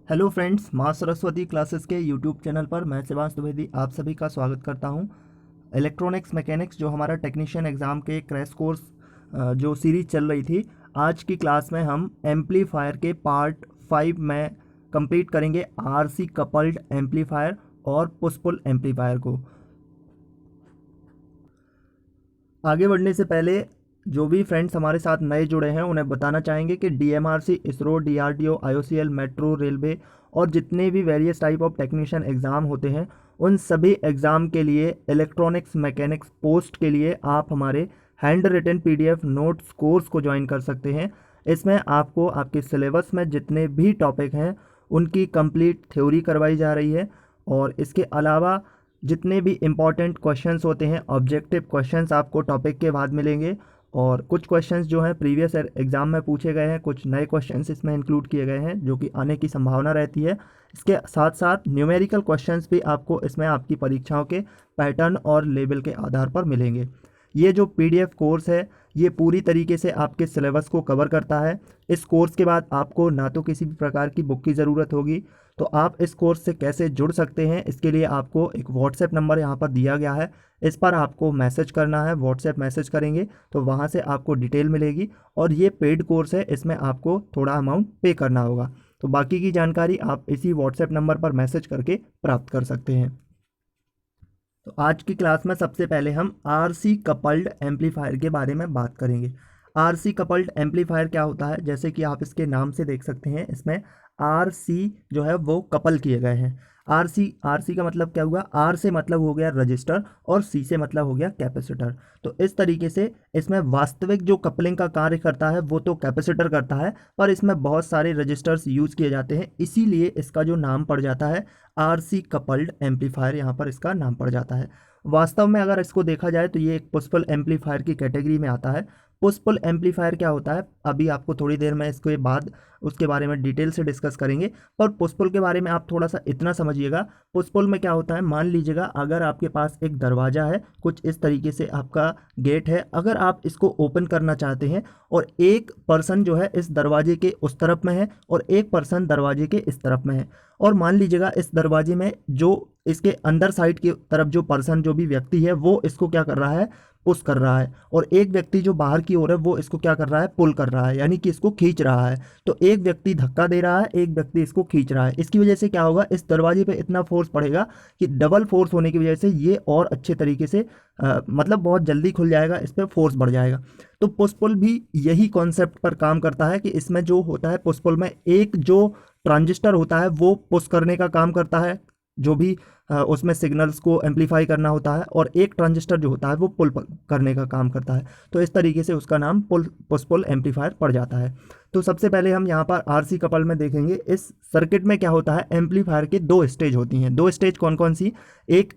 Hello friends, माँ Saraswati classes के YouTube channel पर मैं शिवांश द्विवेदी आप सभी का स्वागत करता हूँ। इलेक्ट्रॉनिक्स मैकेनिक्स जो हमारा टेक्नीशियन एग्ज़ाम के क्रैश कोर्स जो सीरीज़ चल रही थी, आज की क्लास में हम एम्पलीफायर के पार्ट 5 में कंप्लीट करेंगे आरसी कपल्ड एम्पलीफायर और पुश पुल एम्पलीफायर को। आगे बढ़ने से पहले जो भी फ्रेंड्स हमारे साथ नए जुड़े हैं उन्हें बताना चाहेंगे कि DMRC, ISRO, DRDO, IOCL, metro, railway और जितने भी various type of technician exam होते हैं उन सभी एग्ज़ाम के लिए इलेक्ट्रॉनिक्स मैकेनिक्स पोस्ट के लिए आप हमारे hand written PDF notes course को ज्वाइन कर सकते हैं। इसमें आपको आपके सिलेबस में जितने भी टॉपिक हैं उनकी कंप्लीट थ्योरी करवाई जा रही है और इसके अलावा जितने भी इम्पॉर्टेंट क्वेश्चंस होते हैं, ऑब्जेक्टिव क्वेश्चंस आपको टॉपिक के बाद मिलेंगे और कुछ क्वेश्चंस जो हैं प्रीवियस एग्ज़ाम में पूछे गए हैं, कुछ नए क्वेश्चंस इसमें इंक्लूड किए गए हैं जो कि आने की संभावना रहती है। इसके साथ साथ न्यूमेरिकल क्वेश्चंस भी आपको इसमें आपकी परीक्षाओं के पैटर्न और लेवल के आधार पर मिलेंगे। ये जो पीडीएफ कोर्स है ये पूरी तरीके से आपके सिलेबस को कवर करता है। इस कोर्स के बाद आपको ना तो किसी भी प्रकार की बुक की ज़रूरत होगी। तो आप इस कोर्स से कैसे जुड़ सकते हैं, इसके लिए आपको एक व्हाट्सएप नंबर यहाँ पर दिया गया है, इस पर आपको मैसेज करना है। व्हाट्सएप मैसेज करेंगे तो वहाँ से आपको डिटेल मिलेगी और ये पेड कोर्स है, इसमें आपको थोड़ा अमाउंट पे करना होगा। तो बाकी की जानकारी आप इसी व्हाट्सएप नंबर पर मैसेज करके प्राप्त कर सकते हैं। तो आज की क्लास में सबसे पहले हम आरसी कपल्ड एम्पलीफायर के बारे में बात करेंगे। आरसी कपल्ड एम्पलीफायर क्या होता है, जैसे कि आप इसके नाम से देख सकते हैं, इसमें आरसी जो है वो कपल किए गए हैं। आरसी का मतलब क्या हुआ, आर से मतलब हो गया रजिस्टर और सी से मतलब हो गया कैपेसिटर। तो इस तरीके से इसमें वास्तविक जो कपलिंग का कार्य करता है वो तो कैपेसिटर करता है, पर इसमें बहुत सारे रजिस्टर्स यूज़ किए जाते हैं, इसीलिए इसका जो नाम पड़ जाता है आरसी कपल्ड एम्पलीफायर, यहाँ पर इसका नाम पड़ जाता है। वास्तव में अगर इसको देखा जाए तो ये एक पुश पुल एम्पलीफायर की कैटेगरी में आता है। पुश पुल एम्पलीफायर क्या होता है अभी आपको थोड़ी देर में इसके बाद उसके बारे में डिटेल से डिस्कस करेंगे, पर पुश पुल के बारे में आप थोड़ा सा इतना समझिएगा। पुश पुल में क्या होता है, मान लीजिएगा अगर आपके पास एक दरवाज़ा है, कुछ इस तरीके से आपका गेट है, अगर आप इसको ओपन करना चाहते हैं और एक पर्सन जो है इस दरवाजे के उस तरफ में है और एक पर्सन दरवाजे के इस तरफ में है, और मान लीजिएगा इस दरवाजे में जो इसके अंदर साइड की तरफ जो पर्सन जो भी व्यक्ति है वो इसको क्या कर रहा है, पुश कर रहा है, और एक व्यक्ति जो बाहर की ओर है वो इसको क्या कर रहा है, पुल कर रहा है, यानी कि इसको खींच रहा है। तो एक व्यक्ति धक्का दे रहा है, एक व्यक्ति इसको खींच रहा है। इसकी वजह से क्या होगा, इस दरवाजे पे इतना फोर्स पड़ेगा कि डबल फोर्स होने की वजह से ये और अच्छे तरीके से मतलब बहुत जल्दी खुल जाएगा, इस पर फोर्स बढ़ जाएगा। तो पुश पुल भी यही कॉन्सेप्ट पर काम करता है कि इसमें जो होता है पुश पुल में एक जो ट्रांजिस्टर होता है वो पुश करने का काम करता है, जो भी उसमें सिग्नल्स को एम्पलीफाई करना होता है, और एक ट्रांजिस्टर जो होता है वो पुल करने का काम करता है। तो इस तरीके से उसका नाम पुश पुल एम्पलीफायर पड़ जाता है। तो सबसे पहले हम यहाँ पर आरसी कपल में देखेंगे इस सर्किट में क्या होता है। एम्पलीफायर के दो स्टेज होती हैं। दो स्टेज कौन कौन सी, एक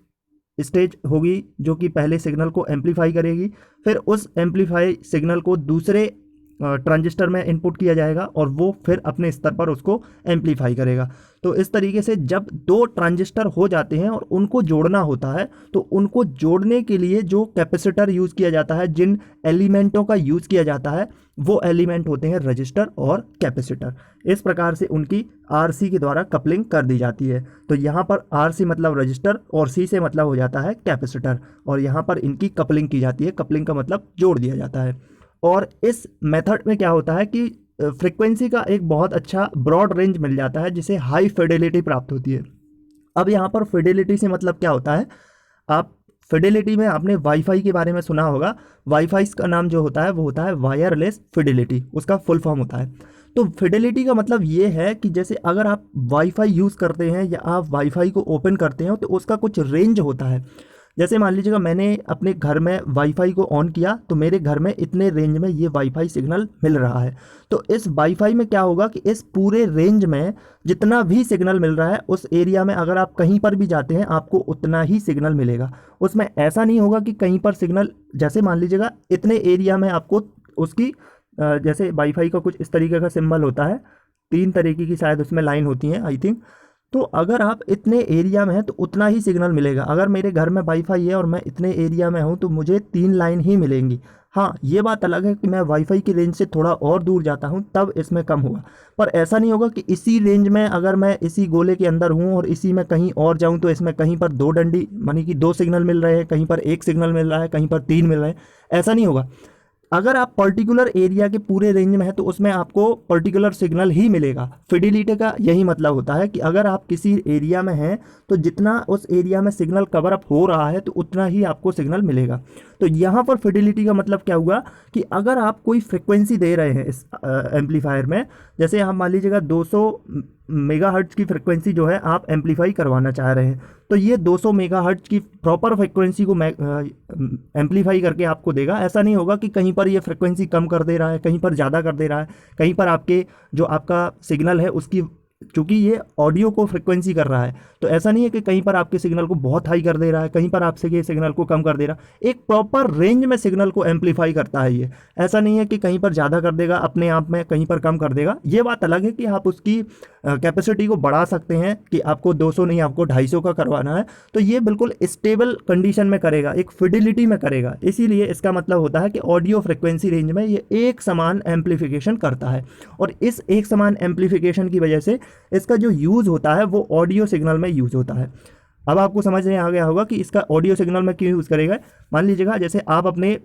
स्टेज होगी जो कि पहले सिग्नल को एम्पलीफाई करेगी, फिर उस एम्पलीफाई सिग्नल को दूसरे ट्रांजिस्टर में इनपुट किया जाएगा और वो फिर अपने स्तर पर उसको एम्पलीफाई करेगा। तो इस तरीके से जब दो ट्रांजिस्टर हो जाते हैं और उनको जोड़ना होता है तो उनको जोड़ने के लिए जो कैपेसिटर यूज़ किया जाता है, जिन एलिमेंटों का यूज़ किया जाता है वो एलिमेंट होते हैं रजिस्टर और कैपेसिटर। इस प्रकार से उनकी आरसी के द्वारा कपलिंग कर दी जाती है। तो यहाँ पर आरसी मतलब रजिस्टर और सी से मतलब हो जाता है कैपेसिटर, और यहाँ पर इनकी कपलिंग की जाती है। कपलिंग का मतलब जोड़ दिया जाता है। और इस मेथड में क्या होता है कि फ्रीक्वेंसी का एक बहुत अच्छा ब्रॉड रेंज मिल जाता है जिसे हाई फिडेलिटी प्राप्त होती है। अब यहाँ पर फिडेलिटी से मतलब क्या होता है, आप फिडेलिटी में आपने वाईफाई के बारे में सुना होगा। वाईफाई का नाम जो होता है वो होता है वायरलेस फिडेलिटी, उसका फुल फॉर्म होता है। तो फिडेलिटी का मतलब ये है कि जैसे अगर आप वाईफाई यूज़ करते हैं या आप वाईफाई को ओपन करते हैं तो उसका कुछ रेंज होता है। जैसे मान लीजिएगा मैंने अपने घर में वाईफाई को ऑन किया तो मेरे घर में इतने रेंज में ये वाईफाई सिग्नल मिल रहा है। तो इस वाईफाई में क्या होगा कि इस पूरे रेंज में जितना भी सिग्नल मिल रहा है उस एरिया में अगर आप कहीं पर भी जाते हैं आपको उतना ही सिग्नल मिलेगा। उसमें ऐसा नहीं होगा कि कहीं पर सिग्नल, जैसे मान लीजिएगा इतने एरिया में आपको उसकी जैसे वाईफाई का कुछ इस तरीके का सिंबल होता है, 3 तरीके की शायद उसमें लाइन होती हैं आई थिंक। तो अगर आप इतने एरिया में हैं तो उतना ही सिग्नल मिलेगा। अगर मेरे घर में वाईफाई है और मैं इतने एरिया में हूँ तो मुझे 3 लाइन ही मिलेंगी। हाँ, ये बात अलग है कि मैं वाईफाई की रेंज से थोड़ा और दूर जाता हूँ तब इसमें कम होगा, पर ऐसा नहीं होगा कि इसी रेंज में अगर मैं इसी गोले के अंदर हूँ और इसी में कहीं और जाऊँ तो इसमें कहीं पर दो डंडी मानी कि दो सिग्नल मिल रहे हैं, कहीं पर एक सिग्नल मिल रहा है, कहीं पर तीन मिल रहे हैं, ऐसा नहीं होगा। अगर आप पर्टिकुलर एरिया के पूरे रेंज में है तो उसमें आपको पर्टिकुलर सिग्नल ही मिलेगा। फिडिलिटी का यही मतलब होता है कि अगर आप किसी एरिया में हैं तो जितना उस एरिया में सिग्नल कवर अप हो रहा है तो उतना ही आपको सिग्नल मिलेगा। तो यहाँ पर फिडिलिटी का मतलब क्या हुआ कि अगर आप कोई फ्रिक्वेंसी दे रहे हैं इस एम्पलीफायर में, जैसे आप मान लीजिएगा 200 मेगाहर्ट्ज की फ्रिक्वेंसी जो है आप एम्पलीफाई करवाना चाह रहे हैं, तो ये 200 मेगाहर्ट्ज की प्रॉपर फ्रिक्वेंसी को एम्पलीफाई करके आपको देगा। ऐसा नहीं होगा कि कहीं पर ये फ्रिक्वेंसी कम कर दे रहा है, कहीं पर ज़्यादा कर दे रहा है, कहीं पर आपके जो आपका सिग्नल है उसकी, चूंकि ये ऑडियो को फ्रिक्वेंसी कर रहा है तो ऐसा नहीं है कि कहीं पर आपके सिग्नल को बहुत हाई कर दे रहा है, कहीं पर आपसे ये सिग्नल को कम कर दे रहा है। एक प्रॉपर रेंज में सिग्नल को एम्पलीफाई करता है ये। ऐसा नहीं है कि कहीं पर ज़्यादा कर देगा अपने आप में, कहीं पर कम कर देगा। ये बात अलग है कि आप उसकी कैपेसिटी को बढ़ा सकते हैं कि आपको 200 नहीं आपको 250 का करवाना है, तो ये बिल्कुल स्टेबल कंडीशन में करेगा, एक फिडिलिटी में करेगा। इसीलिए इसका मतलब होता है कि ऑडियो फ्रिक्वेंसी रेंज में ये एक समान एम्पलीफिकेशन करता है, और इस एक समान एम्पलीफिकेशन की वजह से इसका जो यूज़ होता है वो ऑडियो सिग्नल में यूज़ होता है। अब आपको समझ में आ गया होगा कि इसका ऑडियो सिग्नल में क्यों यूज़ करेगा। मान लीजिएगा जैसे आप अपने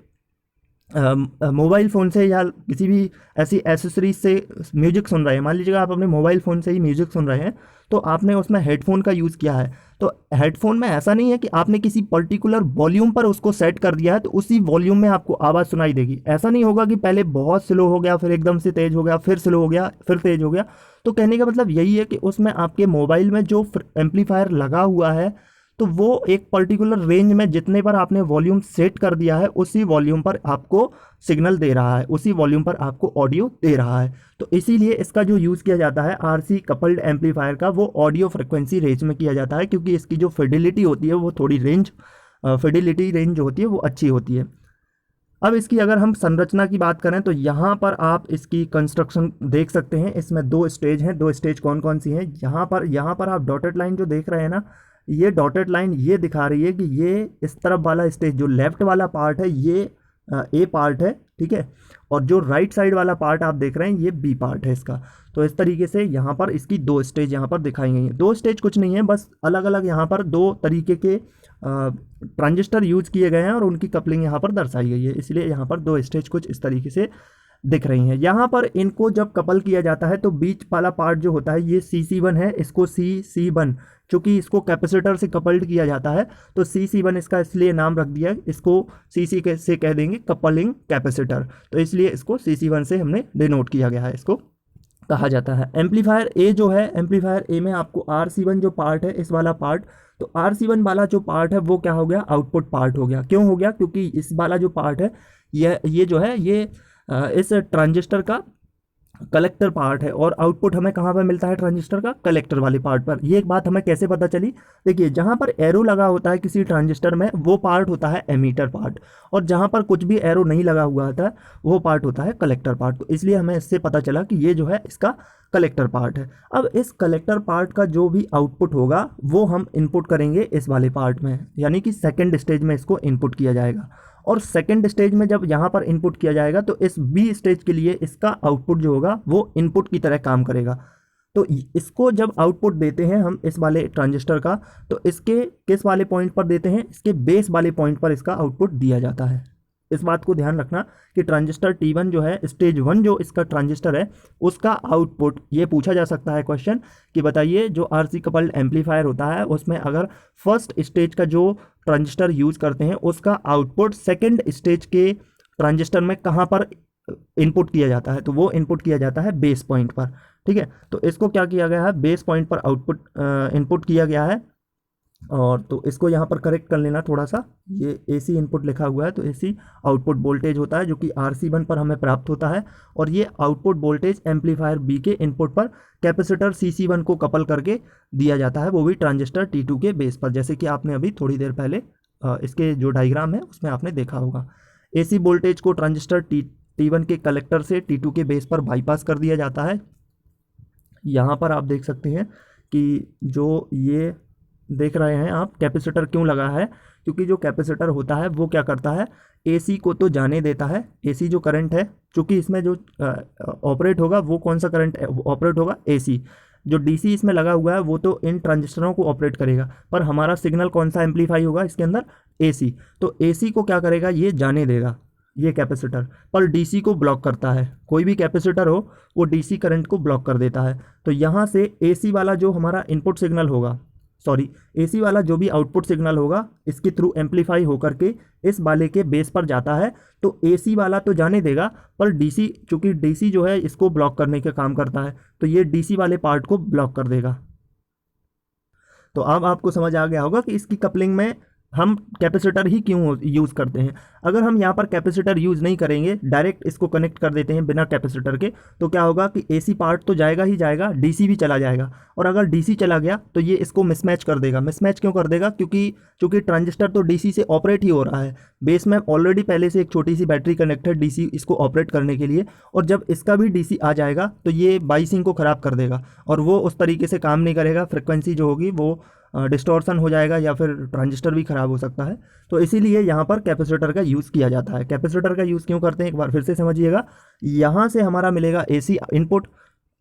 मोबाइल फ़ोन से या किसी भी ऐसी एसेसरीज से म्यूजिक सुन रहे हैं, मान लीजिएगा आप अपने मोबाइल फ़ोन से ही म्यूजिक सुन रहे हैं, तो आपने उसमें हेडफोन का यूज़ किया है, तो हेडफोन में ऐसा नहीं है कि आपने किसी पर्टिकुलर वॉल्यूम पर उसको सेट कर दिया है तो उसी वॉल्यूम में आपको आवाज़ सुनाई देगी। ऐसा नहीं होगा कि पहले बहुत स्लो हो गया, फिर एकदम से तेज़ हो गया, फिर स्लो हो गया, फिर तेज़ हो गया। तो कहने का मतलब यही है कि उसमें आपके मोबाइल में जो एम्पलीफायर लगा हुआ है तो वो एक पर्टिकुलर रेंज में जितने पर आपने वॉल्यूम सेट कर दिया है उसी वॉल्यूम पर आपको सिग्नल दे रहा है, उसी वॉल्यूम पर आपको ऑडियो दे रहा है। तो इसीलिए इसका जो यूज़ किया जाता है आरसी कपल्ड एम्पलीफायर का, वो ऑडियो फ्रिक्वेंसी रेंज में किया जाता है, क्योंकि इसकी जो फिडिलिटी होती है वो थोड़ी फिडिलिटी रेंज जो होती है वो अच्छी होती है। अब इसकी अगर हम संरचना की बात करें तो यहाँ पर आप इसकी कंस्ट्रक्शन देख सकते हैं। इसमें दो स्टेज हैं। दो स्टेज कौन कौन सी हैं? यहाँ पर आप डॉटेड लाइन जो देख रहे हैं ना, ये डॉटेड लाइन ये दिखा रही है कि ये इस तरफ वाला स्टेज जो लेफ्ट वाला पार्ट है ये ए पार्ट है, ठीक है, और जो राइट साइड वाला पार्ट आप देख रहे हैं ये बी पार्ट है इसका। तो इस तरीके से यहाँ पर इसकी दो स्टेज यहाँ पर दिखाई गई हैं। दो स्टेज कुछ नहीं है, बस अलग अलग यहाँ पर दो तरीके के ट्रांजिस्टर यूज किए गए हैं और उनकी कपलिंग यहाँ पर दर्शाई गई है, इसलिए यहाँ पर दो स्टेज कुछ इस तरीके से दिख रही हैं। यहाँ पर इनको जब कपल किया जाता है तो बीच वाला पार्ट जो होता है ये CC1 है, इसको CC1, चूँकि इसको कैपेसिटर से कपल्ड किया जाता है तो CC1 इसका इसलिए नाम रख दिया, इसको CC से कह देंगे कपलिंग कैपेसिटर, तो इसलिए इसको CC1 से हमने डिनोट किया गया है, इसको कहा जाता है। एम्पलीफायर ए जो है, एम्पलीफायर ए में आपको RC1 जो पार्ट है, इस वाला पार्ट, तो RC1 वाला जो पार्ट है वो क्या हो गया? आउटपुट पार्ट हो गया। क्यों हो गया? क्योंकि इस वाला जो पार्ट है ये जो है ये इस ट्रांजिस्टर का कलेक्टर पार्ट है, और आउटपुट हमें कहाँ पर मिलता है? ट्रांजिस्टर का कलेक्टर वाले पार्ट पर। ये एक बात हमें कैसे पता चली? देखिए, जहाँ पर एरो लगा होता है किसी ट्रांजिस्टर में वो पार्ट होता है एमीटर पार्ट, और जहाँ पर कुछ भी एरो नहीं लगा हुआ होता है वो पार्ट होता है कलेक्टर पार्ट। तो इसलिए हमें इससे पता चला कि ये जो है इसका कलेक्टर पार्ट है। अब इस कलेक्टर पार्ट का जो भी आउटपुट होगा वो हम इनपुट करेंगे इस वाले पार्ट में, यानी कि सेकेंड स्टेज में इसको इनपुट किया जाएगा। और सेकेंड स्टेज में जब यहाँ पर इनपुट किया जाएगा तो इस बी स्टेज के लिए इसका आउटपुट जो होगा वो इनपुट की तरह काम करेगा। तो इसको जब आउटपुट देते हैं हम इस वाले ट्रांजिस्टर का, तो इसके किस वाले पॉइंट पर देते हैं? इसके बेस वाले पॉइंट पर इसका आउटपुट दिया जाता है। इस बात को ध्यान रखना कि ट्रांजिस्टर T1 जो है, स्टेज 1 जो इसका ट्रांजिस्टर है, उसका आउटपुट, ये पूछा जा सकता है क्वेश्चन कि बताइए जो RC कपल्ड एम्पलीफायर होता है उसमें अगर फर्स्ट स्टेज का जो ट्रांजिस्टर यूज़ करते हैं उसका आउटपुट सेकेंड स्टेज के ट्रांजिस्टर में कहाँ पर इनपुट किया जाता है? तो वो इनपुट किया जाता है बेस पॉइंट पर, ठीक है। तो इसको क्या किया गया है? बेस पॉइंट पर आउटपुट इनपुट किया गया है। और तो इसको यहाँ पर करेक्ट कर लेना थोड़ा सा, ये AC इनपुट लिखा हुआ है तो AC आउटपुट वोल्टेज होता है जो कि RC1 पर हमें प्राप्त होता है, और ये आउटपुट वोल्टेज एम्पलीफायर B के इनपुट पर कैपेसिटर CC1 को कपल करके दिया जाता है, वो भी ट्रांजिस्टर T2 के बेस पर, जैसे कि आपने अभी थोड़ी देर पहले इसके जो डायग्राम है उसमें आपने देखा होगा। AC वोल्टेज को ट्रांजिस्टर T1 के कलेक्टर से T2 के बेस पर बाईपास कर दिया जाता है। यहाँ पर आप देख सकते हैं कि जो ये देख रहे हैं आप कैपेसिटर क्यों लगा है, क्योंकि जो कैपेसिटर होता है वो क्या करता है, एसी को तो जाने देता है, एसी जो करंट है, चूँकि इसमें जो ऑपरेट होगा वो कौन सा करंट ऑपरेट होगा, एसी। जो डीसी इसमें लगा हुआ है वो तो इन ट्रांजिस्टरों को ऑपरेट करेगा, पर हमारा सिग्नल कौन सा एम्पलीफाई होगा इसके अंदर, एसी। तो एसी को क्या करेगा, ये जाने देगा ये कैपेसिटर, पर डीसी को ब्लॉक करता है। कोई भी कैपेसिटर हो वो डीसी करंट को ब्लॉक कर देता है। तो यहाँ से एसी वाला जो हमारा इनपुट सिग्नल होगा, सॉरी एसी वाला जो भी आउटपुट सिग्नल होगा इसके थ्रू एम्पलीफाई होकर के इस वाले के बेस पर जाता है। तो एसी वाला तो जाने देगा, पर डीसी, चूंकि डीसी जो है इसको ब्लॉक करने का काम करता है, तो ये डीसी वाले पार्ट को ब्लॉक कर देगा। तो अब आपको समझ आ गया होगा कि इसकी कपलिंग में हम कैपेसिटर ही क्यों यूज़ करते हैं। अगर हम यहाँ पर कैपेसिटर यूज़ नहीं करेंगे, डायरेक्ट इसको कनेक्ट कर देते हैं बिना कैपेसिटर के, तो क्या होगा कि एसी पार्ट तो जाएगा ही जाएगा, डीसी भी चला जाएगा। और अगर डीसी चला गया तो ये इसको मिसमैच कर देगा। मिसमैच क्यों कर देगा, क्योंकि चूँकि ट्रांजिस्टर तो डीसी से ऑपरेट ही हो रहा है, बेस में ऑलरेडी पहले से एक छोटी सी बैटरी कनेक्ट है डीसी इसको ऑपरेट करने के लिए, और जब इसका भी डीसी आ जाएगा तो ये बाइसिंग को ख़राब कर देगा और वो उस तरीके से काम नहीं करेगा, फ्रिक्वेंसी जो होगी वो डिस्टॉर्शन हो जाएगा या फिर ट्रांजिस्टर भी ख़राब हो सकता है। तो इसीलिए यहाँ पर कैपेसिटर का यूज़ किया जाता है। कैपेसिटर का यूज़ क्यों करते हैं एक बार फिर से समझिएगा। यहाँ से हमारा मिलेगा AC input,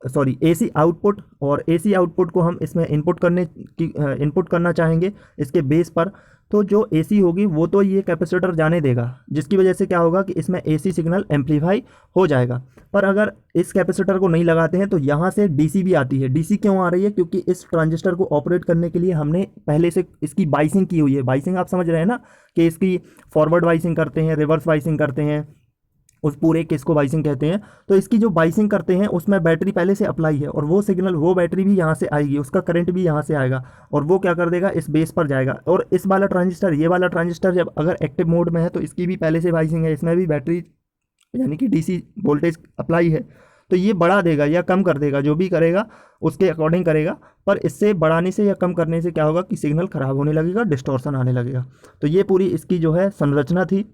sorry AC output, और एसी आउटपुट को हम इसमें इनपुट करना चाहेंगे इसके बेस पर, तो जो एसी होगी वो तो ये कैपेसिटर जाने देगा, जिसकी वजह से क्या होगा कि इसमें एसी सिग्नल एम्पलीफाई हो जाएगा। पर अगर इस कैपेसिटर को नहीं लगाते हैं तो यहाँ से डीसी भी आती है। डीसी क्यों आ रही है, क्योंकि इस ट्रांजिस्टर को ऑपरेट करने के लिए हमने पहले से इसकी बाइसिंग की हुई है। बाइसिंग आप समझ रहे हैं ना, कि इसकी फॉरवर्ड बाइसिंग करते हैं, रिवर्स बाइसिंग करते हैं, उस पूरे केस को बाइसिंग कहते हैं। तो इसकी जो बाइसिंग करते हैं उसमें बैटरी पहले से अप्लाई है, और वो सिग्नल, वो बैटरी भी यहाँ से आएगी, उसका करंट भी यहाँ से आएगा, और वो क्या कर देगा, इस बेस पर जाएगा। और इस वाला ट्रांजिस्टर, ये वाला ट्रांजिस्टर जब अगर एक्टिव मोड में है तो इसकी भी पहले से बाइसिंग है, इसमें भी बैटरी यानी कि डीसी वोल्टेज अप्लाई है, तो ये बढ़ा देगा या कम कर देगा, जो भी करेगा उसके अकॉर्डिंग करेगा। पर इससे बढ़ाने से या कम करने से क्या होगा कि सिग्नल ख़राब होने लगेगा, डिस्टॉर्शन आने लगेगा। तो ये पूरी इसकी जो है संरचना थी।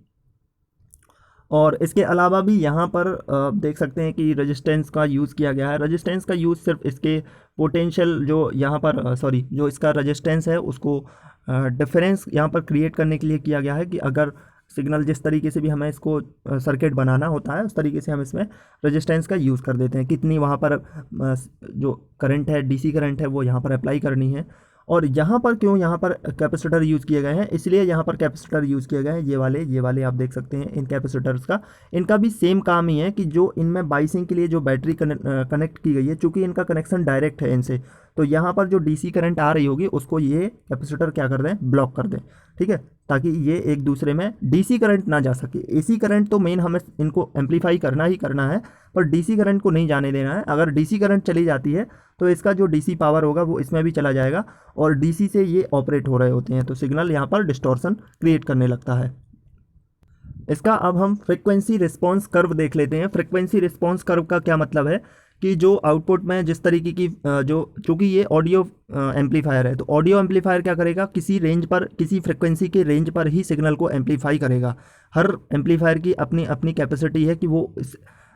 और इसके अलावा भी यहाँ पर देख सकते हैं कि रेजिस्टेंस का यूज़ किया गया है। रेजिस्टेंस का यूज़ सिर्फ इसके पोटेंशियल जो यहाँ पर सॉरी जो इसका रेजिस्टेंस है उसको डिफरेंस यहाँ पर क्रिएट करने के लिए किया गया है, कि अगर सिग्नल जिस तरीके से भी हमें इसको सर्किट बनाना होता है उस तरीके से हम इसमें रेजिस्टेंस का यूज़ कर देते हैं। कितनी वहाँ पर जो करंट है, डीसी करंट है, वो यहाँ पर अप्लाई करनी है। और यहाँ पर क्यों यहाँ पर कैपेसिटर यूज़ किए गए हैं, इसलिए यहाँ पर कैपेसिटर यूज़ किए गए हैं। ये वाले आप देख सकते हैं इन कैपेसिटर्स का, इनका भी सेम काम ही है कि जो इनमें बाइसिंग के लिए जो बैटरी कनेक्ट की गई है, चूँकि इनका कनेक्शन डायरेक्ट है इनसे, तो यहाँ पर जो डीसी करंट आ रही होगी उसको ये कैपेसिटर क्या कर दें, ब्लॉक कर दें, ठीक है, ताकि ये एक दूसरे में डीसी करंट ना जा सके। एसी करंट तो मेन हमें इनको एम्पलीफाई करना ही करना है, पर डीसी करंट को नहीं जाने देना है। अगर डीसी करंट चली जाती है तो इसका जो डीसी पावर होगा वो इसमें भी चला जाएगा, और डीसी से ये ऑपरेट हो रहे होते हैं, तो सिग्नल यहाँ पर डिस्टॉर्शन क्रिएट करने लगता है। इसका अब हम फ्रीक्वेंसी रिस्पॉन्स कर्व देख लेते हैं। फ्रीक्वेंसी रिस्पॉन्स कर्व का क्या मतलब है कि जो आउटपुट में जिस तरीके की जो, चूँकि ये ऑडियो एम्पलीफायर है, तो ऑडियो एम्पलीफायर क्या करेगा, किसी रेंज पर, किसी फ्रिक्वेंसी के रेंज पर ही सिग्नल को एम्पलीफाई करेगा। हर एम्पलीफायर की अपनी अपनी कैपेसिटी है कि वो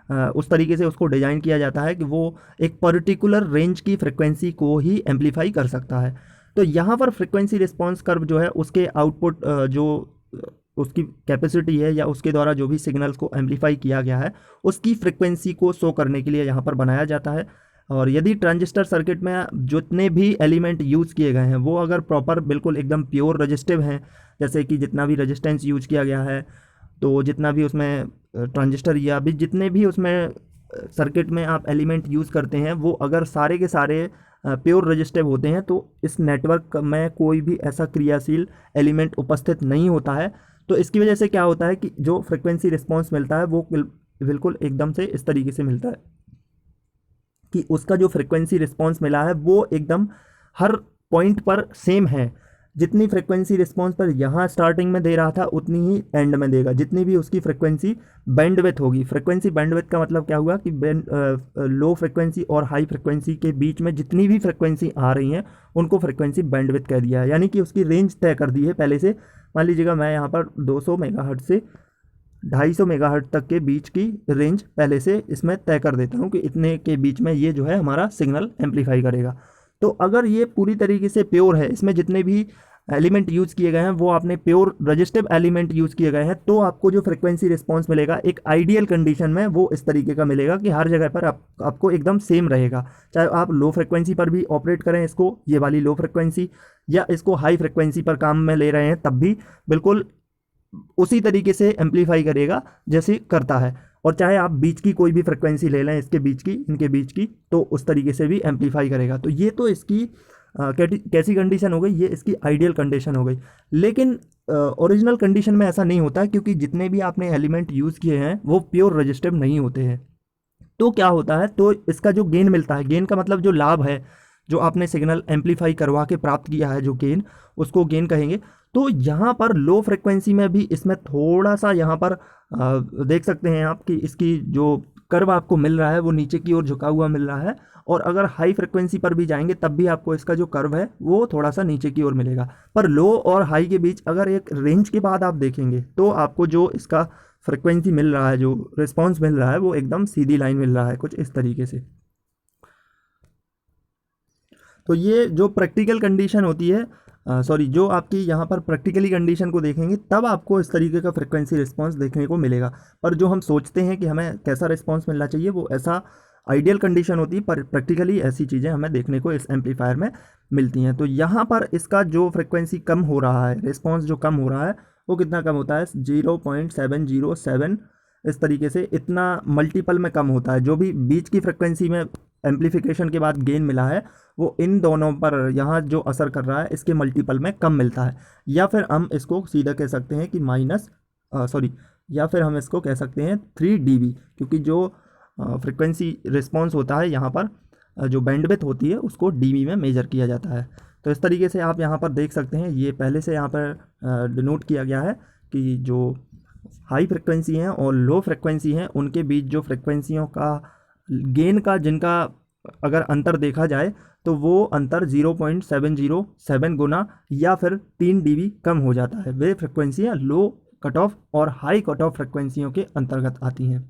उस तरीके से उसको डिज़ाइन किया जाता है कि वो एक पर्टिकुलर रेंज की फ्रिक्वेंसी को ही एम्पलीफाई कर सकता है। तो यहाँ पर फ्रिक्वेंसी रिस्पॉन्स कर्व जो है उसके आउटपुट जो उसकी कैपेसिटी है या उसके द्वारा जो भी सिग्नल्स को एम्पलीफाई किया गया है उसकी फ्रिक्वेंसी को शो करने के लिए यहाँ पर बनाया जाता है। और यदि ट्रांजिस्टर सर्किट में जितने भी एलिमेंट यूज़ किए गए हैं वो अगर प्रॉपर बिल्कुल एकदम प्योर रजिस्टिव हैं, जैसे कि जितना भी रेजिस्टेंस यूज किया गया है, तो जितना भी उसमें ट्रांजिस्टर या भी जितने भी उसमें सर्किट में आप एलिमेंट यूज़ करते हैं वो अगर सारे के सारे प्योर रजिस्टिव होते हैं, तो इस नेटवर्क में कोई भी ऐसा क्रियाशील एलिमेंट उपस्थित नहीं होता है। तो इसकी वजह से क्या होता है कि जो फ्रिक्वेंसी रिस्पॉन्स मिलता है वो बिल्कुल एकदम से इस तरीके से मिलता है कि उसका जो फ्रिक्वेंसी रिस्पॉन्स मिला है वो एकदम हर पॉइंट पर सेम है। जितनी फ्रिक्वेंसी रिस्पॉन्स पर यहाँ स्टार्टिंग में दे रहा था उतनी ही एंड में देगा, जितनी भी उसकी फ्रिक्वेंसी बैंडविड्थ होगी। फ्रिक्वेंसी बैंडविड्थ का मतलब क्या हुआ कि लो फ्रिक्वेंसी और हाई फ्रिक्वेंसी के बीच में जितनी भी फ्रिक्वेंसी आ रही हैं उनको फ्रिक्वेंसी बैंडविड्थ कह दिया है, यानी कि उसकी रेंज तय कर दी है पहले से। मान लीजिएगा मैं यहाँ पर 200 मेगाहर्ट्ज से 250 मेगाहर्ट्ज तक के बीच की रेंज पहले से इसमें तय कर देता हूँ कि इतने के बीच में ये जो है हमारा सिग्नल एम्पलीफाई करेगा। तो अगर ये पूरी तरीके से प्योर है, इसमें जितने भी एलिमेंट यूज़ किए गए हैं वो आपने प्योर रजिस्टिव एलिमेंट यूज़ किए गए हैं, तो आपको जो फ्रिक्वेंसी रिस्पॉन्स मिलेगा एक आइडियल कंडीशन में वो इस तरीके का मिलेगा कि हर जगह पर आपको एकदम सेम रहेगा। चाहे आप लो फ्रिक्वेंसी पर भी ऑपरेट करें इसको, ये वाली लो फ्रिक्वेंसी, या इसको हाई फ्रिक्वेंसी पर काम में ले रहे हैं, तब भी बिल्कुल उसी तरीके से एम्पलीफाई करेगा जैसे करता है। और चाहे आप बीच की कोई भी फ्रिक्वेंसी ले लें, इसके बीच की, इनके बीच की, तो उस तरीके से भी एम्पलीफाई करेगा। तो ये तो इसकी कैसी कंडीशन हो गई, ये इसकी आइडियल कंडीशन हो गई। लेकिन ओरिजिनल कंडीशन में ऐसा नहीं होता है, क्योंकि जितने भी आपने एलिमेंट यूज़ किए हैं वो प्योर रजिस्टिव नहीं होते हैं। तो क्या होता है, तो इसका जो गेन मिलता है, गेन का मतलब जो लाभ है, जो आपने सिग्नल एम्पलीफाई करवा के प्राप्त किया है जो गेन, उसको गेन कहेंगे। तो यहाँ पर लो फ्रिक्वेंसी में भी इसमें थोड़ा सा यहाँ पर देख सकते हैं आप कि इसकी जो कर्व आपको मिल रहा है वो नीचे की ओर झुका हुआ मिल रहा है। और अगर हाई फ्रिक्वेंसी पर भी जाएंगे तब भी आपको इसका जो कर्व है वो थोड़ा सा नीचे की ओर मिलेगा। पर लो और हाई के बीच अगर एक रेंज के बाद आप देखेंगे तो आपको जो इसका फ्रिक्वेंसी मिल रहा है, जो रिस्पॉन्स मिल रहा है, वो एकदम सीधी लाइन मिल रहा है कुछ इस तरीके से। तो ये जो प्रैक्टिकल कंडीशन होती है, सॉरी, जो आपकी यहाँ पर प्रैक्टिकली कंडीशन को देखेंगे तब आपको इस तरीके का फ्रिक्वेंसी रिस्पांस देखने को मिलेगा। पर जो हम सोचते हैं कि हमें कैसा रिस्पांस मिलना चाहिए वो ऐसा आइडियल कंडीशन होती है, पर प्रैक्टिकली ऐसी चीज़ें हमें देखने को इस एम्पलीफायर में मिलती हैं। तो यहाँ पर इसका जो फ्रिक्वेंसी कम हो रहा है, रिस्पॉन्स जो कम हो रहा है वो कितना कम होता है, 0.707 इस तरीके से, इतना मल्टीपल में कम होता है। जो भी बीच की फ्रिक्वेंसी में एम्पलीफिकेशन के बाद गेन मिला है वो इन दोनों पर यहाँ जो असर कर रहा है इसके मल्टीपल में कम मिलता है। या फिर हम इसको सीधा कह सकते हैं कि या फिर हम इसको कह सकते हैं 3 dB, क्योंकि जो फ्रिक्वेंसी रिस्पॉन्स होता है यहाँ पर, जो बैंडविड्थ होती है उसको dB में मेजर किया जाता है। तो इस तरीके से आप यहाँ पर देख सकते हैं, ये पहले से यहाँ पर डिनोट किया गया है कि जो हाई फ्रिक्वेंसी हैं और लो फ्रिक्वेंसी हैं उनके बीच जो फ्रिक्वेंसियों का गेन का, जिनका अगर अंतर देखा जाए तो वो अंतर 0.707 गुना या फिर 3 dB कम हो जाता है। वे फ्रिक्वेंसियाँ लो कट ऑफ और हाई कट ऑफ फ्रिक्वेंसियों के अंतर्गत आती हैं।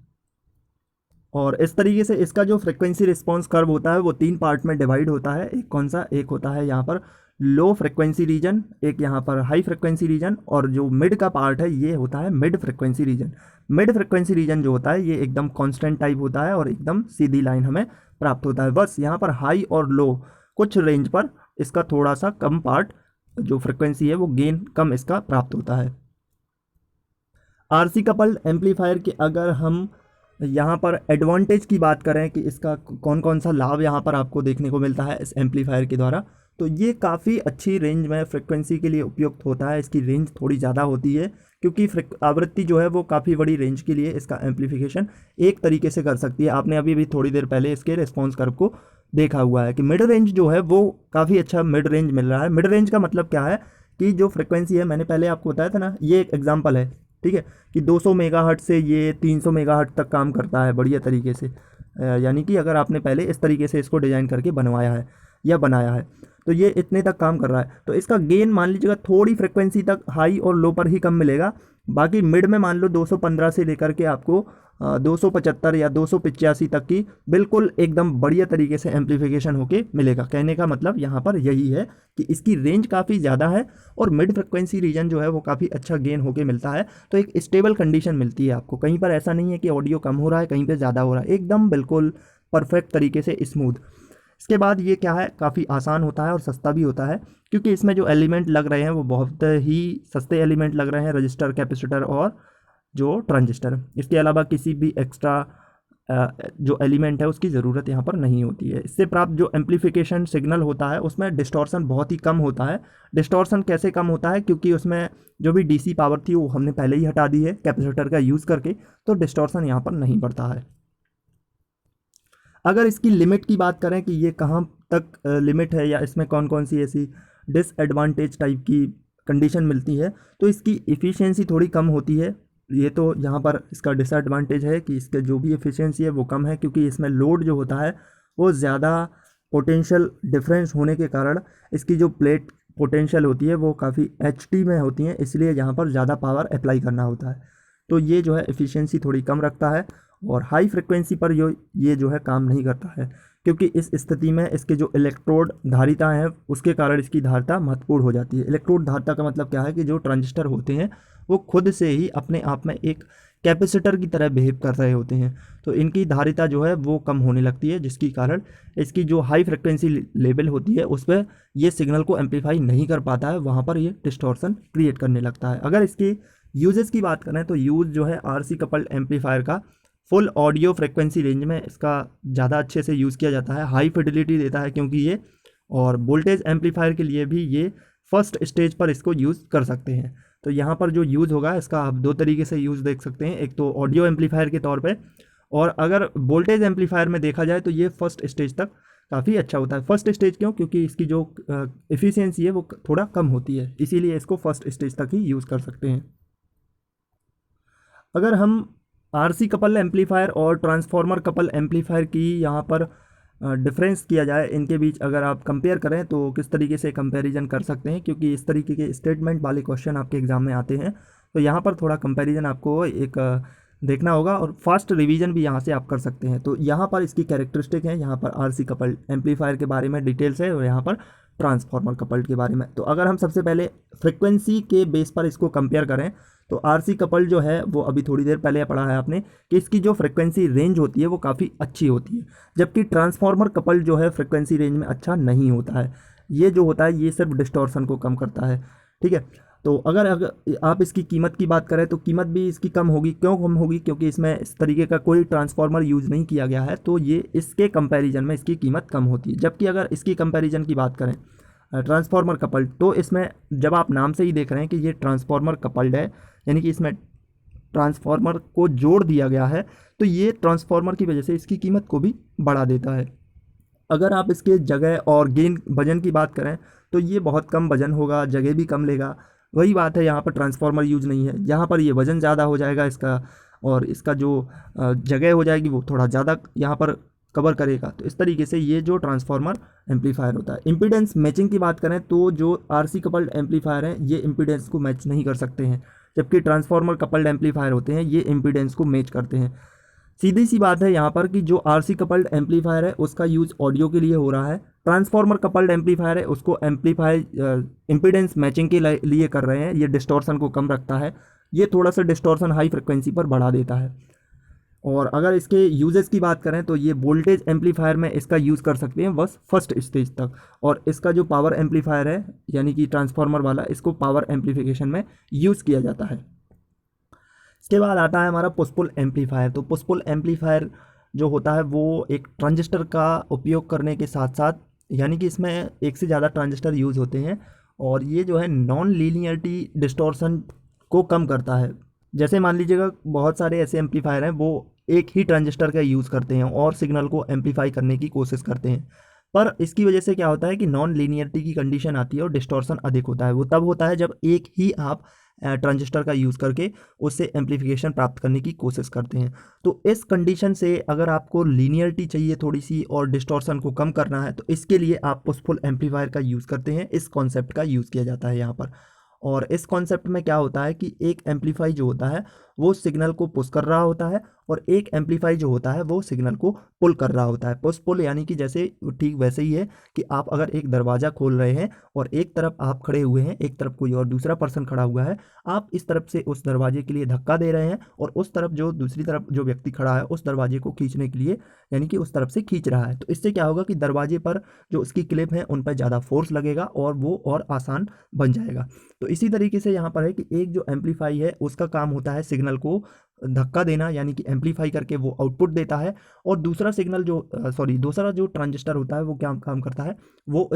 और इस तरीके से इसका जो फ्रिक्वेंसी रिस्पॉन्स कर्व होता है वो 3 पार्ट में डिवाइड होता है। एक कौन सा, एक होता है यहाँ पर लो फ्रिक्वेंसी रीजन, एक यहाँ पर हाई फ्रिक्वेंसी रीजन, और जो मिड का पार्ट है ये होता है mid frequency region. Mid frequency region जो होता है ये एकदम कांस्टेंट टाइप होता है और एकदम सीधी लाइन हमें प्राप्त होता है। बस यहाँ पर हाई और लो कुछ रेंज पर इसका थोड़ा सा कम पार्ट जो फ्रिक्वेंसी है वो गेन कम इसका प्राप्त होता है। आरसी कपल्ड एम्पलीफायर के अगर हम यहाँ पर एडवांटेज की बात करें कि इसका कौन कौन सा लाभ यहाँ पर आपको देखने को मिलता है इस एम्पलीफायर के द्वारा, तो ये काफ़ी अच्छी रेंज में फ्रिक्वेंसी के लिए उपयुक्त होता है। इसकी रेंज थोड़ी ज़्यादा होती है क्योंकि आवृत्ति जो है वो काफ़ी बड़ी रेंज के लिए इसका एम्पलीफिकेशन एक तरीके से कर सकती है। आपने अभी भी थोड़ी देर पहले इसके रिस्पॉन्स कर्व को देखा हुआ है कि मिड रेंज जो है वो काफ़ी अच्छा मिड रेंज मिल रहा है। मिड रेंज का मतलब क्या है कि जो फ्रिक्वेंसी है, मैंने पहले आपको बताया था ना, ये एक एग्जाम्पल है, ठीक है, कि 200 मेगाहर्ट्ज से ये 300 मेगाहर्ट्ज तक काम करता है बढ़िया तरीके से। यानी कि अगर आपने पहले इस तरीके से इसको डिज़ाइन करके बनवाया है या बनाया है तो ये इतने तक काम कर रहा है। तो इसका गेन मान लीजिएगा थोड़ी फ्रिक्वेंसी तक हाई और लो पर ही कम मिलेगा। बाकी मिड में मान लो 215 से लेकर के आपको 275 या 285 तक की बिल्कुल एकदम बढ़िया तरीके से एम्पलीफिकेशन होके मिलेगा। कहने का मतलब यहाँ पर यही है कि इसकी रेंज काफ़ी ज़्यादा है और मिड फ्रिक्वेंसी रीजन जो है वो काफ़ी अच्छा गेन होके मिलता है। तो एक स्टेबल कंडीशन मिलती है आपको, कहीं पर ऐसा नहीं है कि ऑडियो कम हो रहा है, कहीं पर ज़्यादा हो रहा है, एकदम बिल्कुल परफेक्ट तरीके से स्मूथ। इसके बाद ये क्या है, काफ़ी आसान होता है और सस्ता भी होता है क्योंकि इसमें जो एलिमेंट लग रहे हैं वो बहुत ही सस्ते एलिमेंट लग रहे हैं, रजिस्टर, कैपेसिटर और जो ट्रांजिस्टर। इसके अलावा किसी भी एक्स्ट्रा जो एलिमेंट है उसकी ज़रूरत यहाँ पर नहीं होती है। इससे प्राप्त जो एम्पलीफिकेशन सिग्नल होता है उसमें डिस्टॉर्शन बहुत ही कम होता है। डिस्टॉर्शन कैसे कम होता है, क्योंकि उसमें जो भी डीसी पावर थी वो हमने पहले ही हटा दी है कैपेसिटर का यूज़ करके, तो डिस्टॉर्शन यहाँ पर नहीं बढ़ता है। अगर इसकी लिमिट की बात करें कि ये कहाँ तक लिमिट है या इसमें कौन कौन सी ऐसी डिसएडवांटेज टाइप की कंडीशन मिलती है, तो इसकी एफिशिएंसी थोड़ी कम होती है। ये तो यहाँ पर इसका डिसएडवांटेज है कि इसके जो भी एफिशिएंसी है वो कम है, क्योंकि इसमें लोड जो होता है वो ज़्यादा पोटेंशियल डिफरेंस होने के कारण इसकी जो प्लेट पोटेंशियल होती है वो काफ़ी एचटी में होती है, इसलिए यहाँ पर ज़्यादा पावर अप्लाई करना होता है। तो ये जो है एफिशिएंसी थोड़ी कम रखता है और हाई फ्रिक्वेंसी पर ये जो है काम नहीं करता है, क्योंकि इस स्थिति में इसके जो इलेक्ट्रोड धारिता है उसके कारण इसकी धारिता महत्वपूर्ण हो जाती है। इलेक्ट्रोड धारिता का मतलब क्या है कि जो ट्रांजिस्टर होते हैं वो खुद से ही अपने आप में एक कैपेसिटर की तरह बिहेव कर रहे होते हैं, तो इनकी धारिता जो है वो कम होने लगती है, जिसके कारण इसकी जो हाई फ्रिक्वेंसी लेवल होती है उस पर ये सिग्नल को एम्पलीफाई नहीं कर पाता है, वहाँ पर ये डिस्टॉर्शन क्रिएट करने लगता है। अगर इसके यूजेस की बात करें तो यूज़ जो है आरसी कपल्ड एम्पलीफायर का फुल ऑडियो फ्रिक्वेंसी रेंज में इसका ज़्यादा अच्छे से यूज़ किया जाता है, हाई फिडिलिटी देता है क्योंकि ये, और वोल्टेज एम्पलीफायर के लिए भी ये फर्स्ट स्टेज पर इसको यूज़ कर सकते हैं। तो यहाँ पर जो यूज़ होगा इसका आप दो तरीके से यूज़ देख सकते हैं, एक तो ऑडियो एम्पलीफायर के तौर पे, और अगर वोल्टेज एम्पलीफायर में देखा जाए तो ये फर्स्ट स्टेज तक काफ़ी अच्छा होता है। फर्स्ट स्टेज क्यों? क्योंकि इसकी जो एफिशिएंसी है वो थोड़ा कम होती है, इसीलिए इसको फर्स्ट स्टेज तक ही यूज़ कर सकते हैं। अगर हम आरसी कपल एम्पलीफायर और ट्रांसफार्मर कपल एम्पलीफायर की यहाँ पर डिफरेंस किया जाए, इनके बीच अगर आप कंपेयर करें तो किस तरीके से कंपैरिजन कर सकते हैं, क्योंकि इस तरीके के स्टेटमेंट वाले क्वेश्चन आपके एग्जाम में आते हैं, तो यहाँ पर थोड़ा कंपैरिजन आपको एक देखना होगा, और फास्ट रिवीजन भी यहाँ से आप कर सकते हैं। तो यहाँ पर इसकी कैरेक्टरिस्टिक है, यहाँ पर आरसी कपल्ड एम्पलीफायर के बारे में डिटेल्स है और यहाँ पर ट्रांसफार्मर कपल्ड के बारे में। तो अगर हम सबसे पहले फ्रिक्वेंसी के बेस पर इसको कंपेयर करें तो आरसी कपल्ड जो है वो अभी थोड़ी देर पहले पढ़ा है आपने कि इसकी जो फ्रिक्वेंसी रेंज होती है वो काफ़ी अच्छी होती है, जबकि ट्रांसफार्मर कपल्ड जो है फ्रिक्वेंसी रेंज में अच्छा नहीं होता है। ये जो होता है ये सिर्फ डिस्टॉर्शन को कम करता है, ठीक है। तो अगर आप इसकी कीमत की बात करें तो कीमत भी इसकी कम होगी। क्यों कम होगी? क्योंकि इसमें इस तरीके का कोई ट्रांसफार्मर यूज़ नहीं किया गया है, तो ये इसके कंपैरिजन में इसकी कीमत कम होती है। जबकि अगर इसकी कंपैरिजन की बात करें ट्रांसफार्मर कपल्ड, तो इसमें जब आप नाम से ही देख रहे हैं कि ये ट्रांसफार्मर कपल्ड है, यानी कि इसमें ट्रांसफार्मर को जोड़ दिया गया है, तो ये ट्रांसफार्मर की वजह से इसकी कीमत को भी बढ़ा देता है। अगर आप इसके जगह और गेन वजन की बात करें तो ये बहुत कम वजन होगा, जगह भी कम लेगा। वही बात है, यहाँ पर ट्रांसफार्मर यूज़ नहीं है, यहाँ पर ये वज़न ज़्यादा हो जाएगा इसका, और इसका जो जगह हो जाएगी वो थोड़ा ज़्यादा यहाँ पर कवर करेगा। तो इस तरीके से ये जो ट्रांसफार्मर एम्पलीफायर होता है। इम्पीडेंस मैचिंग की बात करें तो जो आरसी कपल्ड एम्पलीफायर हैं ये इम्पीडेंस को मैच नहीं कर सकते हैं, जबकि ट्रांसफार्मर कपल्ड एम्पलीफायर होते हैं ये इम्पीडेंस को मैच करते हैं। सीधी सी बात है यहाँ पर कि जो आरसी कपल्ड एम्पलीफायर है उसका यूज़ ऑडियो के लिए हो रहा है, ट्रांसफार्मर कपल्ड एम्पलीफायर है उसको एम्पलीफाई इम्पीडेंस मैचिंग के लिए कर रहे हैं। ये डिस्टॉर्शन को कम रखता है, ये थोड़ा सा डिस्टॉर्शन हाई फ्रिक्वेंसी पर बढ़ा देता है। और अगर इसके यूजेस की बात करें तो ये वोल्टेज एम्पलीफायर में इसका यूज़ कर सकते हैं बस फर्स्ट स्टेज तक, और इसका जो पावर एम्पलीफायर है यानी कि ट्रांसफार्मर वाला, इसको पावर एम्पलीफिकेशन में यूज़ किया जाता है। इसके बाद आता है हमारा पुश पुल एम्पलीफायर। तो पुश पुल एम्पलीफायर जो होता है वो एक ट्रांजिस्टर का उपयोग करने के साथ साथ, यानी कि इसमें एक से ज़्यादा ट्रांजिस्टर यूज़ होते हैं, और ये जो है नॉन लीनियरिटी डिस्टॉर्शन को कम करता है। जैसे मान लीजिएगा बहुत सारे ऐसे एम्पलीफायर हैं वो एक ही ट्रांजिस्टर का यूज़ करते हैं और सिग्नल को एम्पलीफाई करने की कोशिश करते हैं, पर इसकी वजह से क्या होता है कि नॉन लीनियरिटी की कंडीशन आती है और डिस्टॉर्शन अधिक होता है। वो तब होता है जब एक ही आप ट्रांजिस्टर का यूज़ करके उससे एम्पलीफिकेशन प्राप्त करने की कोशिश करते हैं। तो इस कंडीशन से अगर आपको लीनियरिटी चाहिए थोड़ी सी और डिस्टॉर्शन को कम करना है तो इसके लिए आप पुश पुल एम्पलीफायर का यूज़ करते हैं। इस कॉन्सेप्ट का यूज़ किया जाता है यहाँ पर। और इस कॉन्सेप्ट में क्या होता है कि एक एम्पलीफाई जो होता है वो सिग्नल को पुश कर रहा होता है, और एक एम्पलीफाई जो होता है वो सिग्नल को पुल कर रहा होता है। पुश पुल यानी कि जैसे ठीक वैसे ही है कि आप अगर एक दरवाज़ा खोल रहे हैं और एक तरफ आप खड़े हुए हैं, एक तरफ कोई और दूसरा पर्सन खड़ा हुआ है, आप इस तरफ से उस दरवाजे के लिए धक्का दे रहे हैं और उस तरफ जो दूसरी तरफ जो व्यक्ति खड़ा है उस दरवाजे को खींचने के लिए यानी कि उस तरफ से खींच रहा है। तो इससे क्या होगा कि दरवाजे पर जो उसकी क्लिप है उन पर ज़्यादा फोर्स लगेगा और वो और आसान बन जाएगा। तो इसी तरीके से यहाँ पर है कि एक जो एम्पलीफाई है उसका काम होता है सिग्नल को धक्का देना, यानी कि एम्पलीफाई करके वो आउटपुट देता है, और दूसरा सिग्नल जो दूसरा जो ट्रांजिस्टर होता है वो क्या काम करता है, वो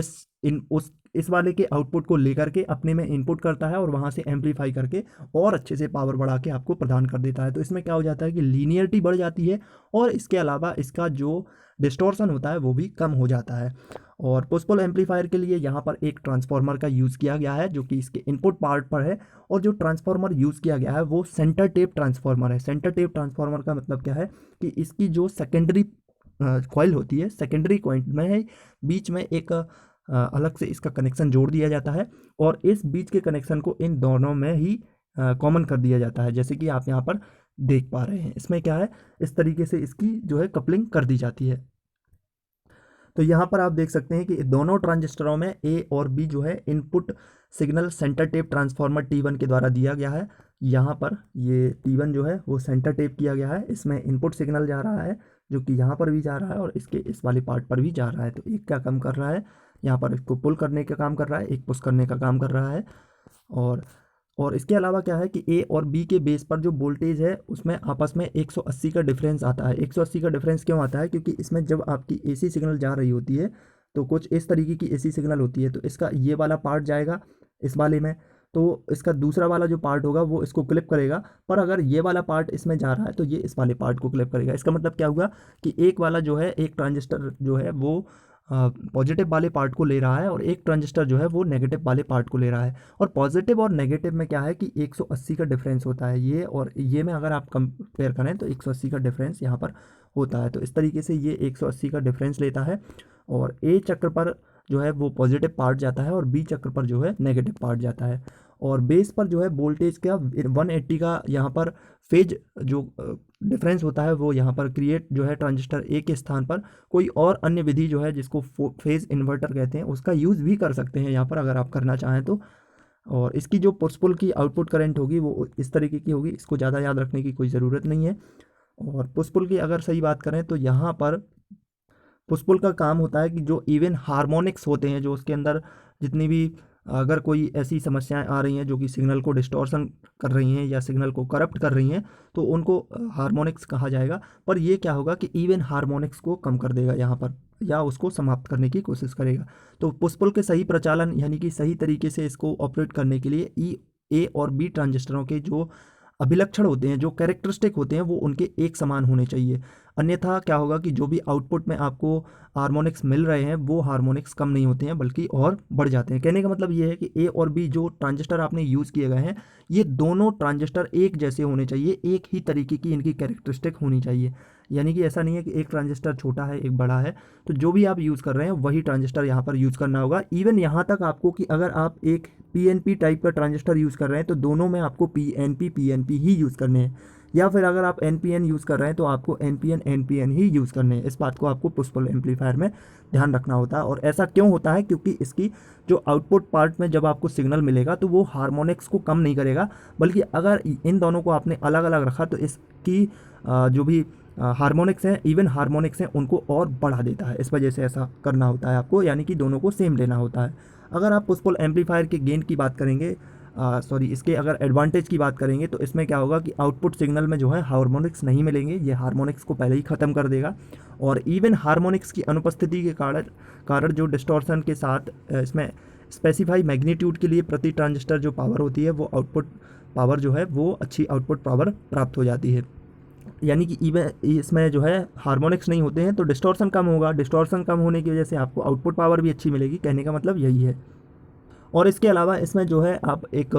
इस वाले के आउटपुट को लेकर के अपने में इनपुट करता है और वहाँ से एम्पलीफाई करके और अच्छे से पावर बढ़ा के आपको प्रदान कर देता है। तो इसमें क्या हो जाता है कि लीनियरिटी बढ़ जाती है और इसके अलावा इसका जो डिस्टॉर्शन होता है वो भी कम हो जाता है। और पुश पुल एम्पलीफायर के लिए यहाँ पर एक ट्रांसफार्मर का यूज़ किया गया है जो कि इसके इनपुट पार्ट पर है, और जो ट्रांसफार्मर यूज़ किया गया है वो सेंटर टेप ट्रांसफार्मर है। सेंटर टेप ट्रांसफार्मर का मतलब क्या है कि इसकी जो सेकेंडरी कॉइल होती है, सेकेंडरी कॉइल में है बीच में एक अलग से इसका कनेक्शन जोड़ दिया जाता है, और इस बीच के कनेक्शन को इन दोनों में ही कॉमन कर दिया जाता है, जैसे कि आप यहाँ पर देख पा रहे हैं। इसमें क्या है, इस तरीके से इसकी जो है कपलिंग कर दी जाती है। तो यहाँ पर आप देख सकते हैं कि दोनों ट्रांजिस्टरों में ए और बी जो है input signal centre tap transformer T1 के द्वारा दिया गया है। यहाँ पर ये T1 जो है वो सेंटर टेप किया गया है, इसमें इनपुट सिग्नल जा रहा है जो कि यहाँ पर भी जा रहा है और इसके इस वाले पार्ट पर भी जा रहा है। तो एक क्या काम कर रहा है, यहाँ पर इसको पुल करने का काम कर रहा है, एक पुश करने का काम कर रहा है। और इसके अलावा क्या है कि ए और बी के बेस पर जो वोल्टेज है उसमें आपस में 180 का डिफरेंस आता है। 180 का डिफरेंस क्यों आता है, क्योंकि इसमें जब आपकी एसी सिग्नल जा रही होती है तो कुछ इस तरीके की एसी सिग्नल होती है, तो इसका ये वाला पार्ट जाएगा इस वाले में, तो इसका दूसरा वाला जो पार्ट होगा वो इसको क्लिप करेगा। पर अगर ये वाला पार्ट इसमें जा रहा है तो ये इस वाले पार्ट को क्लिप करेगा। इसका मतलब क्या हुआ कि एक वाला जो है, एक ट्रांजिस्टर जो है वो पॉजिटिव वाले पार्ट को ले रहा है और एक ट्रांजिस्टर जो है वो नेगेटिव वाले पार्ट को ले रहा है। और पॉजिटिव और नेगेटिव में क्या है कि 180 का डिफरेंस होता है, ये और ये में अगर आप कंपेयर करें तो 180 का डिफरेंस यहाँ पर होता है। तो इस तरीके से ये 180 का डिफरेंस लेता है और ए चक्र पर जो है वो पॉजिटिव पार्ट जाता है और बी चक्र पर जो है नेगेटिव पार्ट जाता है। और बेस पर जो है वोल्टेज का 180 का यहाँ पर फेज जो डिफरेंस होता है वो यहाँ पर क्रिएट जो है ट्रांजिस्टर ए के स्थान पर कोई और अन्य विधि जो है जिसको फेज इन्वर्टर कहते हैं उसका यूज़ भी कर सकते हैं यहाँ पर अगर आप करना चाहें तो। और इसकी जो पुश पुल की आउटपुट करंट होगी वो इस तरीके की होगी, इसको ज़्यादा याद रखने की कोई ज़रूरत नहीं है। और पुश पुल की अगर सही बात करें तो यहाँ पर पुश पुल का काम होता है कि जो इवन हार्मोनिक्स होते हैं, जो उसके अंदर जितनी भी अगर कोई ऐसी समस्याएं आ रही हैं जो कि सिग्नल को डिस्टॉर्शन कर रही हैं या सिग्नल को करप्ट कर रही हैं तो उनको हार्मोनिक्स कहा जाएगा। पर ये क्या होगा कि इवन हार्मोनिक्स को कम कर देगा यहाँ पर या उसको समाप्त करने की कोशिश करेगा। तो पुश पुल के सही प्रचालन यानी कि सही तरीके से इसको ऑपरेट करने के लिए ए और बी ट्रांजिस्टरों के जो अभिलक्षण होते हैं, जो कैरेक्टरिस्टिक होते हैं वो उनके एक समान होने चाहिए। अन्यथा क्या होगा कि जो भी आउटपुट में आपको हार्मोनिक्स मिल रहे हैं वो हार्मोनिक्स कम नहीं होते हैं बल्कि और बढ़ जाते हैं। कहने का मतलब ये है कि ए और बी जो ट्रांजिस्टर आपने यूज़ किए गए हैं ये दोनों ट्रांजिस्टर एक जैसे होने चाहिए, एक ही तरीके की इनकी कैरेक्टरिस्टिक होनी चाहिए। यानी कि ऐसा नहीं है कि एक ट्रांजिस्टर छोटा है एक बड़ा है, तो जो भी आप यूज़ कर रहे हैं वही ट्रांजिस्टर यहाँ पर यूज़ करना होगा। इवन यहाँ तक आपको कि अगर आप एक पीएनपी टाइप का ट्रांजिस्टर यूज़ कर रहे हैं तो दोनों में आपको पीएनपी ही यूज़ करने हैं, या फिर अगर आप एनपीएन यूज़ कर रहे हैं तो आपको एनपीएन ही यूज़ करने हैं। इस बात को आपको पुश पुल एम्पलीफायर में ध्यान रखना होता है। और ऐसा क्यों होता है, क्योंकि इसकी जो आउटपुट पार्ट में जब आपको सिग्नल मिलेगा तो वो हार्मोनिक्स को कम नहीं करेगा, बल्कि अगर इन दोनों को आपने अलग अलग रखा तो इसकी जो भी हार्मोनिक्स हैं, इवन हार्मोनिक्स हैं, उनको और बढ़ा देता है। इस वजह से ऐसा करना होता है आपको, यानी कि दोनों को सेम लेना होता है। अगर आप पुश पुल एम्पलीफायर के गेन की बात करेंगे, इसके अगर एडवांटेज की बात करेंगे तो इसमें क्या होगा कि आउटपुट सिग्नल में जो है हार्मोनिक्स नहीं मिलेंगे, ये हार्मोनिक्स को पहले ही ख़त्म कर देगा। और इवन हार्मोनिक्स की अनुपस्थिति के कारण जो डिस्टॉर्शन के साथ इसमें स्पेसिफाई मैग्नीट्यूड के लिए प्रति ट्रांजिस्टर जो पावर होती है वो आउटपुट पावर जो है वो अच्छी आउटपुट पावर प्राप्त हो जाती है। यानी कि इवन इसमें जो है हार्मोनिक्स नहीं होते हैं तो डिस्टॉर्शन कम होगा, डिस्टॉर्शन कम होने की वजह से आपको आउटपुट पावर भी अच्छी मिलेगी। कहने का मतलब यही है। और इसके अलावा इसमें जो है आप एक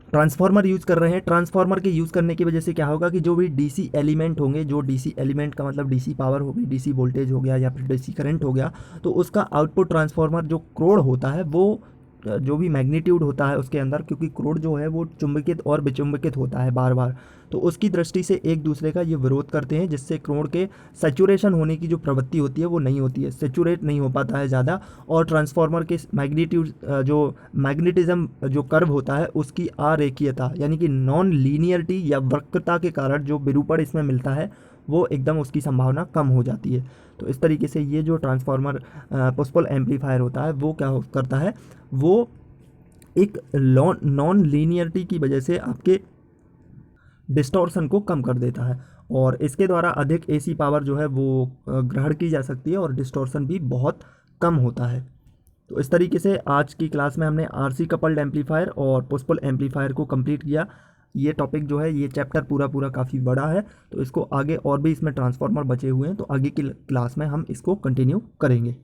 ट्रांसफार्मर यूज़ कर रहे हैं। ट्रांसफार्मर के यूज़ करने की वजह से क्या होगा कि जो भी डीसी एलिमेंट होंगे, जो डीसी एलिमेंट का मतलब डीसी पावर होगी, डीसी वोल्टेज हो गया या फिर डीसी करंट हो गया, तो उसका आउटपुट ट्रांसफार्मर जो क्रोड होता है वो जो भी मैग्नीट्यूड होता है उसके अंदर, क्योंकि क्रोड जो है वो चुंबकित और विचुंबकित होता है बार बार, तो उसकी दृष्टि से एक दूसरे का ये विरोध करते हैं, जिससे क्रोड के सैचुरेशन होने की जो प्रवृत्ति होती है वो नहीं होती है, सैचुरेट नहीं हो पाता है ज़्यादा। और ट्रांसफार्मर के मैग्नीट्यूड जो मैग्नेटिज्म जो कर्व होता है उसकी अरेखीयता यानी कि नॉन लीनियरिटी या वक्रता के कारण जो विरूपण इसमें मिलता है वो एकदम उसकी संभावना कम हो जाती है। तो इस तरीके से ये जो ट्रांसफार्मर पुश पुल एम्पलीफायर होता है वो क्या करता है, वो एक नॉन लीनियरिटी की वजह से आपके डिस्टॉर्शन को कम कर देता है और इसके द्वारा अधिक एसी पावर जो है वो ग्रहण की जा सकती है और डिस्टॉर्शन भी बहुत कम होता है। तो इस तरीके से आज की क्लास में हमने आरसी कपल्ड एम्पलीफायर और पुश पुल एम्पलीफायर को कंप्लीट किया। ये टॉपिक जो है, ये चैप्टर पूरा काफ़ी बड़ा है, तो इसको आगे और भी इसमें ट्रांसफार्मर बचे हुए हैं, तो आगे की क्लास में हम इसको कंटिन्यू करेंगे।